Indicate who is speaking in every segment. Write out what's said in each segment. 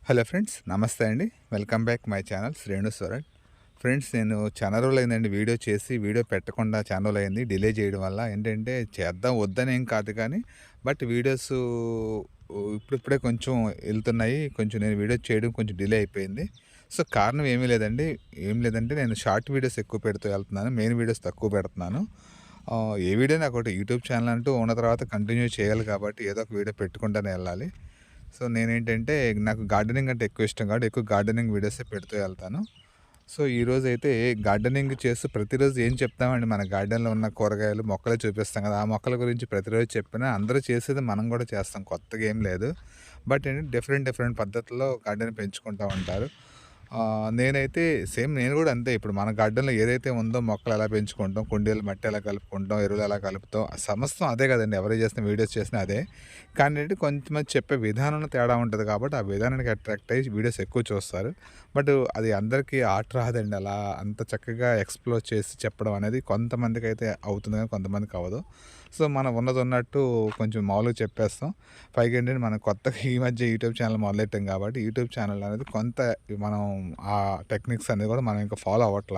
Speaker 1: Hello friends, నమస్తే అండి. Welcome back my channel Shrenu Swaran. Friends, నేను చాలా రోజులైందండి వీడియో పెట్టకుండా చాలా రోజులైంది. డిలే చేయడం వల్ల ఏంటంటే చేద్దాం వద్దని ఏం కాదు కానీ, బట్ వీడియోస్ ఇప్పుడిప్పుడే కొంచెం వెళ్తున్నాయి. కొంచెం నేను వీడియో చేయడం కొంచెం డిలే అయిపోయింది. సో, కారణం ఏం లేదంటే నేను షార్ట్ వీడియోస్ ఎక్కువ పెడుతూ వెళ్తున్నాను. మెయిన్ వీడియోస్ తక్కువ పెడుతున్నాను. ఏ వీడియోనా ఒకటి యూట్యూబ్ ఛానల్ అంటూ ఉన్న తర్వాత కంటిన్యూ చేయాలి కాబట్టి ఏదో ఒక వీడియో పెట్టుకుంటూనే వెళ్ళాలి. సో, నేనేంటంటే నాకు గార్డెనింగ్ అంటే ఎక్కువ ఇష్టం కాబట్టి ఎక్కువ గార్డెనింగ్ వీడియోసే పెడుతూ వెళ్తాను. సో, ఈరోజైతే గార్డెనింగ్ చేస్తూ ప్రతిరోజు ఏం చెప్తామండి, మన గార్డెన్‌లో ఉన్న కూరగాయలు, మొక్కలే చూపిస్తాం కదా! ఆ మొక్కల గురించి ప్రతిరోజు చెప్పినా అందరూ చేసేది మనం కూడా చేస్తాం. కొత్తగా ఏం లేదు. బట్ ఏంటంటే డిఫరెంట్ డిఫరెంట్ పద్ధతుల్లో గార్డెన్ పెంచుకుంటా ఉంటారు. నేనైతే సేమ్ నేను కూడా అంతే. ఇప్పుడు మన గార్డెన్‌లో ఏదైతే ఉందో మొక్కలు ఎలా పెంచుకుంటాం, కుండీలు మట్టి ఎలా కలుపుకుంటాం, ఎరువులు ఎలా కలుపుతాం, సమస్తం అదే కదండీ. ఎవరు చేసిన వీడియోస్ చేసినా అదే. కానీ ఏంటి కొంతమంది చెప్పే విధానంలో తేడా ఉంటది కాబట్టి, ఆ విధానానికి అట్రాక్ట్ అయ్యి వీడియోస్ ఎక్కువ చూస్తారు. బట్ అది అందరికీ ఆర్ట్ రాదండి. అలా అంత చక్కగా ఎక్స్‌ప్లోర్ చేసి చెప్పడం అనేది కొంతమందికైతే అవుతుంది కానీ కొంతమందికి అవ్వదు. సో, మనం ఉన్నదున్నట్టు కొంచెం మామూలుగా చెప్పేస్తాం. పైగా ఏంటంటే మనం కొత్తగా ఈ మధ్య యూట్యూబ్ ఛానల్ మొదలెట్టాం కాబట్టి, యూట్యూబ్ ఛానల్ అనేది కొంత మనం ఆ టెక్నిక్స్ అనేది కూడా మనం ఇంకా ఫాలో అవ్వట్ల.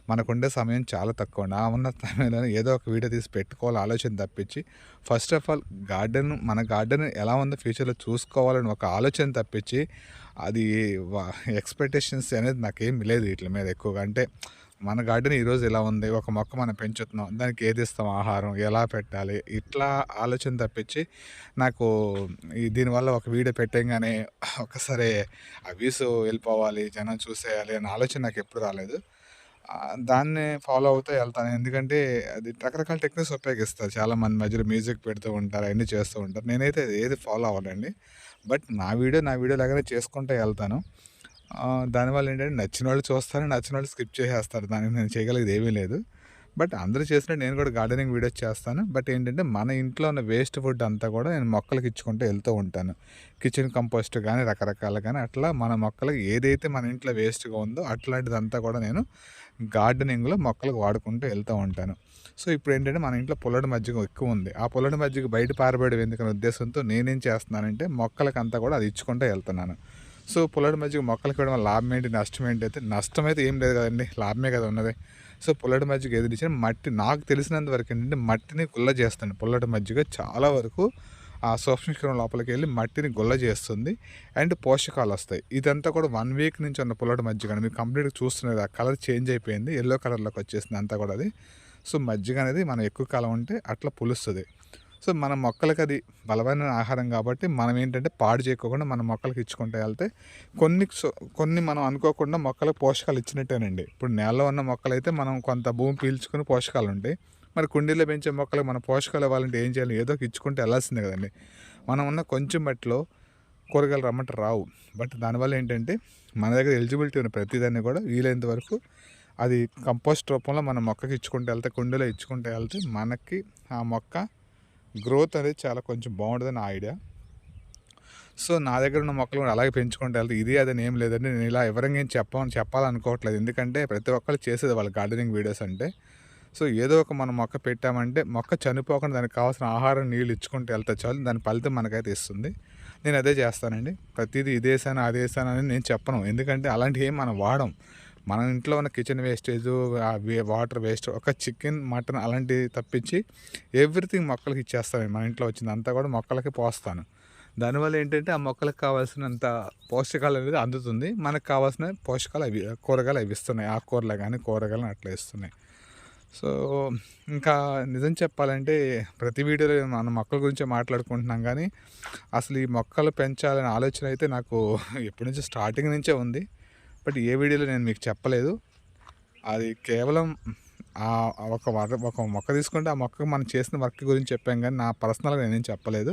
Speaker 1: మనకుండే సమయం చాలా తక్కువండి. ఆ ఉన్న సమయంలోనే ఏదో ఒక వీడియో తీసి పెట్టుకోవాలి ఆలోచన తప్పించి, ఫస్ట్ ఆఫ్ ఆల్ మన గార్డెన్ ఎలా ఉందో ఫ్యూచర్‌లో చూసుకోవాలని ఒక ఆలోచన తప్పించి, అది వ ఎక్స్‌పెక్టేషన్స్ అనేది నాకేమి లేదు వీటిల మీద ఎక్కువగా. అంటే మన గార్డెన్ ఈరోజు ఇలా ఉంది. ఒక మొక్క మనం పెంచుతున్నాం. దానికి ఏది ఇస్తాం ఆహారం, ఎలా పెట్టాలి, ఇట్లా ఆలోచన తప్పించి నాకు దీనివల్ల ఒక వీడియో పెట్టంగానే ఒక్కసారి ఆ వ్యూస్ వెళ్ళిపోవాలి, జనం చూసేయాలి అనే ఆలోచన నాకెప్పుడు రాలేదు. దాన్నే ఫాలో అవుతూ ఎళ్తాను. ఎందుకంటే అది రకరకాల టెక్నిక్స్ ఉపయోగిస్తారు. చాలామంది మధ్యలో మ్యూజిక్ పెడుతూ ఉంటారు. అయన్నీ చేస్తూ ఉంటారు. నేనైతే ఏది ఫాలో అవ్వనండి. బట్ నా వీడియో లాగానే చేసుకుంటూ ఎళ్తాను. దానివల్ల ఏంటంటే నచ్చినోళ్ళు చూస్తారు, నచ్చినోళ్ళు స్కిప్ చేసేస్తారు. దానికి నేను చేయగలిగేది ఏమీ లేదు. బట్ అందరూ చేసినట్టు నేను కూడా గార్డెనింగ్ వీడియోస్ చేస్తాను. బట్ ఏంటంటే మన ఇంట్లో ఉన్న వేస్ట్ ఫుడ్ అంతా కూడా నేను మొక్కలకి ఇచ్చుకుంటూ వెళ్తూ ఉంటాను. కిచెన్ కంపోస్ట్ గానీ, రకరకాలు గానీ అట్లా మన మొక్కలకి ఏదైతే మన ఇంట్లో వేస్ట్‌గా ఉందో అట్లాంటిదంతా కూడా నేను గార్డెనింగ్‌లో మొక్కలకు వాడుకుంటూ వెళ్తూ ఉంటాను. సో, ఇప్పుడేంటంటే మన ఇంట్లో పుల్లటి మజ్జిగ ఎక్కువుంది. ఆ పుల్లటి మజ్జిగ బయట పారబోయడం ఎందుకనే ఉద్దేశంతో నేనేం చేస్తున్నానంటే మొక్కలకంతా కూడా అది ఇచ్చుకుంటూ వెళ్తున్నాను. సో, పుల్లటి మజ్జిగ మొక్కలకి ఇవ్వడం వల్ల లాభం ఏంటి? నష్టం ఏంటి? అయితే నష్టమైతే ఏం లేదు కదండీ! లాభమే కదా ఉన్నది. సో, పుల్లటి మజ్జిగ ఏదిచ్చినా మట్టి నాకు తెలిసినంత వరకు ఏంటంటే మట్టిని గుల్ల చేస్తుంది. పుల్లటి మజ్జిగ చాలా వరకు ఆ సూక్ష్మక్షరం లోపలికెళ్ళి మట్టిని గుల్ల చేస్తుంది. అండ్ పోషకాలొస్తాయి. ఇదంతా కూడా 1 వీక్ నుంచి ఉన్న పుల్లటి మజ్జిగ అండి. మీరు కంప్లీట్‌గా చూస్తున్నారు ఆ కలర్ చేంజ్ అయిపోయింది. యెల్లో కలర్‌లోకి వచ్చేసింది అంతా కూడా అది. సో, మజ్జిగ అనేది మనం ఎక్కువ కాలం ఉంటే అట్లా పులుస్తది. సో, మన మొక్కలకది బలమైన ఆహారం కాబట్టి మనం ఏంటంటే పాడు చేయకోకుండా మన మొక్కలకి ఇచ్చుకుంటూ ఎళ్తే కొన్ని మనం అనుకోకుండా మొక్కలకు పోషకాలు ఇచ్చినట్టేనండి. ఇప్పుడు నేలలో ఉన్న మొక్కలైతే మనం కొంత భూమి పీల్చుకుని పోషకాలుంటాయి. మరి కుండీలో పెంచే మొక్కలకు మనం పోషకాలు ఇవ్వాలంటే ఏం చేయాలి? ఏదో ఒక ఇచ్చుకుంటూ ఎళ్ళాల్సిందే కదండీ! మనం ఉన్న కొంచెం మట్టిలో కూరగాయలు రమ్మంటే రావు. బట్ దానివల్ల ఏంటంటే మన దగ్గర ఎలిజిబిలిటీ ఉన్న ప్రతిదాన్ని కూడా వీలైనంత వరకు అది కంపోస్ట్ రూపంలో మన మొక్కకి ఇచ్చుకుంటూ ఎళ్తే, కుండీలో ఇచ్చుకుంటూ ఎళ్తే మనకి ఆ మొక్క గ్రోత్ అనేది చాలా కొంచెం బావుంటదని నా ఐడియా. సో, నా దగ్గర ఉన్న మొక్కలు కూడా అలాగే పెంచుకుంటూ వెళ్తే ఇది అదని ఏం లేదండి. నేను ఇలా ఎవరికీ ఏం చెప్పాలనుకోవట్లేదు. ఎందుకంటే ప్రతి ఒక్కళ్ళు చేసేది వాళ్ళ గార్డెనింగ్ వీడియోస్ అంటే. సో, ఏదో ఒక మనం మొక్క పెట్టామంటే మొక్క చనిపోకుండా దానికి కావాల్సిన ఆహారం, నీళ్ళు ఇచ్చుకుంటూ వెళ్తే చాలు. దాని ఫలితం మనకైతే ఇస్తుంది. నేను అదే చేస్తానండి. ప్రతీదీ ఇదేసాను, అదేసాను అని నేను చెప్పను. ఎందుకంటే అలాంటివి ఏం మనం వాడం. మన ఇంట్లో ఉన్న కిచెన్ వేస్టేజు, వాటర్ వేస్ట్, ఒక చికెన్, మటన్ అలాంటివి తప్పించి ఎవ్రీథింగ్ మొక్కలకి ఇచ్చేస్తాను. మన ఇంట్లో వచ్చిందంతా కూడా మొక్కలకి పోస్తాను. దానివల్ల ఏంటంటే ఆ మొక్కలకు కావాల్సినంత పోషకాలు అనేది అందుతుంది. మనకు కావాల్సిన పోషకాలు అవి కూరగాయలు అవి ఇస్తున్నాయి. ఆకుకూరలు గానీ, కూరగాయలను అట్లా ఇస్తున్నాయి. సో, ఇంకా నిజం చెప్పాలంటే ప్రతి వీడియోలో మనం మొక్కల గురించే మాట్లాడుకుంటున్నాం గానీ, అసలు ఈ మొక్కలు పెంచాలనే ఆలోచన అయితే నాకు ఎప్పటి నుంచో స్టార్టింగ్ నుంచే ఉంది. బట్ ఏ వీడియోలో నేను మీకు చెప్పలేదు. అది కేవలం ఒక మొక్క తీసుకుంటే ఆ మొక్కకు మనం చేసిన వర్క్ గురించి చెప్పాం గానీ, నా పర్సనల్‌గా నేనేం చెప్పలేదు.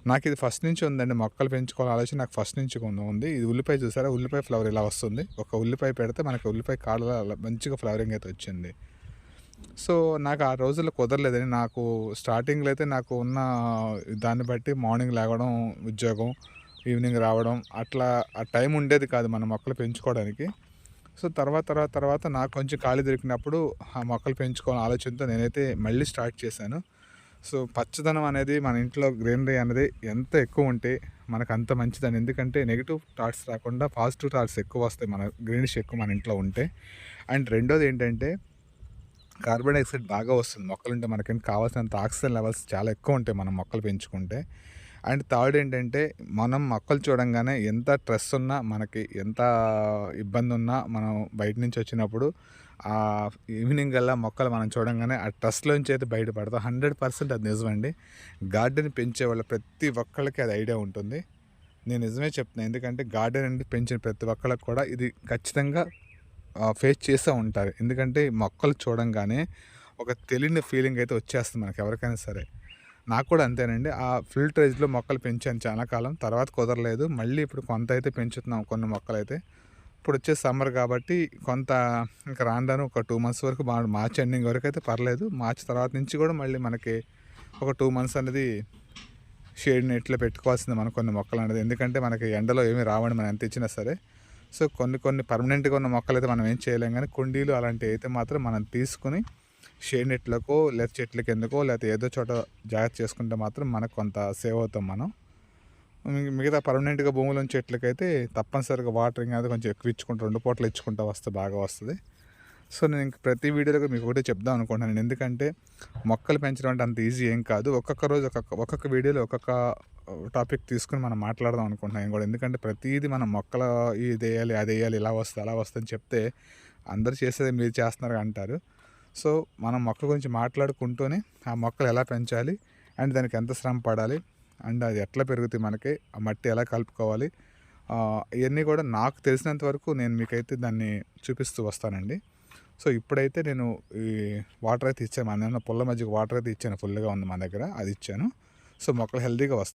Speaker 1: నాకిది ఫస్ట్ నుంచి ఉందండి. మొక్కలు పెంచుకోవాలని ఆలోచన నాకు ఫస్ట్ నుంచి ఉంది. ఇది ఉల్లిపాయ చూసారా? ఉల్లిపాయ ఫ్లవర్ ఇలా వస్తుంది. ఒక ఉల్లిపాయ పెడితే మనకి ఉల్లిపాయ కాడలో అలా మంచిగా ఫ్లవరింగ్ అయితే వచ్చింది. సో, నాకు ఆ రోజుల్లో కుదరలేదండి. నాకు స్టార్టింగ్‌లో అయితే నాకు ఉన్న దాన్ని బట్టి మార్నింగ్ లేగడం, ఉద్యోగం, ఈవినింగ్ రావడం అట్లా ఆ టైం ఉండేది కాదు మన మొక్కలు పెంచుకోవడానికి. సో, తర్వాత నాకు కొంచెం ఖాళీ దొరికినప్పుడు ఆ మొక్కలు పెంచుకోవాలనే ఆలోచనతో నేనైతే మళ్ళీ స్టార్ట్ చేశాను. సో, పచ్చదనం అనేది మన ఇంట్లో గ్రీనరీ అనేది ఎంత ఎక్కువ ఉంటే మనకు అంత మంచిదని. ఎందుకంటే నెగిటివ్ థాట్స్ రాకుండా పాజిటివ్ థాట్స్ ఎక్కువ వస్తాయి మన గ్రీనిష్ ఎక్కువ మన ఇంట్లో ఉంటే. అండ్ రెండోది ఏంటంటే కార్బన్ డైఆక్సైడ్ బాగా వస్తుంది మొక్కలుంటే. మనకేంటి కావాల్సినంత ఆక్సిజన్ లెవెల్స్ చాలా ఎక్కువ ఉంటాయి మనం మొక్కలు పెంచుకుంటే. అండ్ థర్డ్ ఏంటంటే మనం మొక్కలు చూడంగానే ఎంత స్ట్రెస్ ఉన్నా, మనకి ఎంత ఇబ్బంది ఉన్నా, మనం బయట నుంచి వచ్చినప్పుడు ఈవినింగ్ కల్లా మొక్కలు మనం చూడంగానే ఆ స్ట్రెస్లోంచి అయితే బయటపడతాం. 100% అది నిజమండి. గార్డెన్ పెంచే వాళ్ళ ప్రతి ఒక్కళ్ళకి అది ఐడియా ఉంటుంది. నేను నిజమే చెప్తున్నాను. ఎందుకంటే గార్డెన్ అనేది పెంచిన ప్రతి ఒక్కళ్ళకి కూడా ఇది ఖచ్చితంగా ఫేస్ చేస్తూ ఉంటారు. ఎందుకంటే మొక్కలు చూడంగానే ఒక తెలియని ఫీలింగ్ అయితే వచ్చేస్తుంది మనకి ఎవరికైనా సరే. నాకు కూడా అంతేనండి. ఆ ఫిల్టరేజ్‌లో మొక్కలు పెంచాను చాలా కాలం. తర్వాత కుదరలేదు. మళ్ళీ ఇప్పుడు కొంత అయితే పెంచుతున్నాం కొన్ని మొక్కలైతే. ఇప్పుడొచ్చేసి సమ్మర్ కాబట్టి కొంత ఇంక రాను రాను ఒక 2 మంత్స్ వరకు మార్చ్ ఎండింగ్ వరకు అయితే పర్లేదు. మార్చ్ తర్వాత నుంచి కూడా మళ్ళీ మనకి ఒక 2 మంత్స్ అనేది షేడ్ నెట్‌లో పెట్టుకోవాల్సిందే మనం కొన్ని మొక్కలనేది. ఎందుకంటే మనకి ఎండలో ఏమి రావండి మనం ఎంత ఇచ్చినా సరే. సో కొన్ని పర్మనెంట్‌గా ఉన్న మొక్కలైతే మనం ఏం చేయలేం గానీ, కుండీలు అలాంటివి అయితే మాత్రం మనం తీసుకొని షేడ్ నెట్‌లకో లేదా చెట్ల కిందకో లేకపోతే ఏదో చోట జాగ్రత్త చేసుకుంటే మాత్రం మనకు కొంత సేవ్ అవుతాం మనం. మిగతా పర్మనెంట్‌గా భూమిలోని చెట్లకైతే తప్పనిసరిగా వాటరింగ్ అనేది కొంచెం ఎక్కువ ఇచ్చుకుంటూ 2 పూటలు ఇచ్చుకుంటా వస్తే బాగా వస్తది. సో నేను ఇంక ప్రతి వీడియోలో మీకు ఒకటే చెప్దాం అనుకుంటున్నాను. ఎందుకంటే మొక్కలు పెంచడం అంటే అంత ఈజీ ఏం కాదు. ఒక్కొక్క రోజు ఒక్కొక్క వీడియోలో ఒక్కొక్క టాపిక్ తీసుకొని మనం మాట్లాడదాం అనుకుంటున్నాను నేను కూడా. ఎందుకంటే ప్రతీది మనం మొక్కల ఇదేయాలి, అదేయాలి, ఇలా వస్తుంది, అలా వస్తుంది అని చెప్తే అందరూ చేసేది మీరు చేస్తున్నారు అంటారు. సో మనం మొక్క గురించి మాట్లాడుకుంటూనే ఆ మొక్కలు ఎలా పెంచాలి అండ్ దానికి ఎంత శ్రమ పడాలి అండ్ అది ఎట్లా పెరుగుతాయి మనకి, ఆ మట్టి ఎలా కలుపుకోవాలి, ఇవన్నీ కూడా నాకు తెలిసినంత వరకు నేను మీకైతే దాన్ని చూపిస్తూ వస్తానండి. సో ఇప్పుడైతే నేను ఈ వాటర్ అయితే ఇచ్చాను. మన పుల్ల మధ్యకి వాటర్ అయితే ఇచ్చాను. ఫుల్గా ఉంది మన దగ్గర, అది ఇచ్చాను. సో మొక్కలు హెల్తీగా వస్తాయి.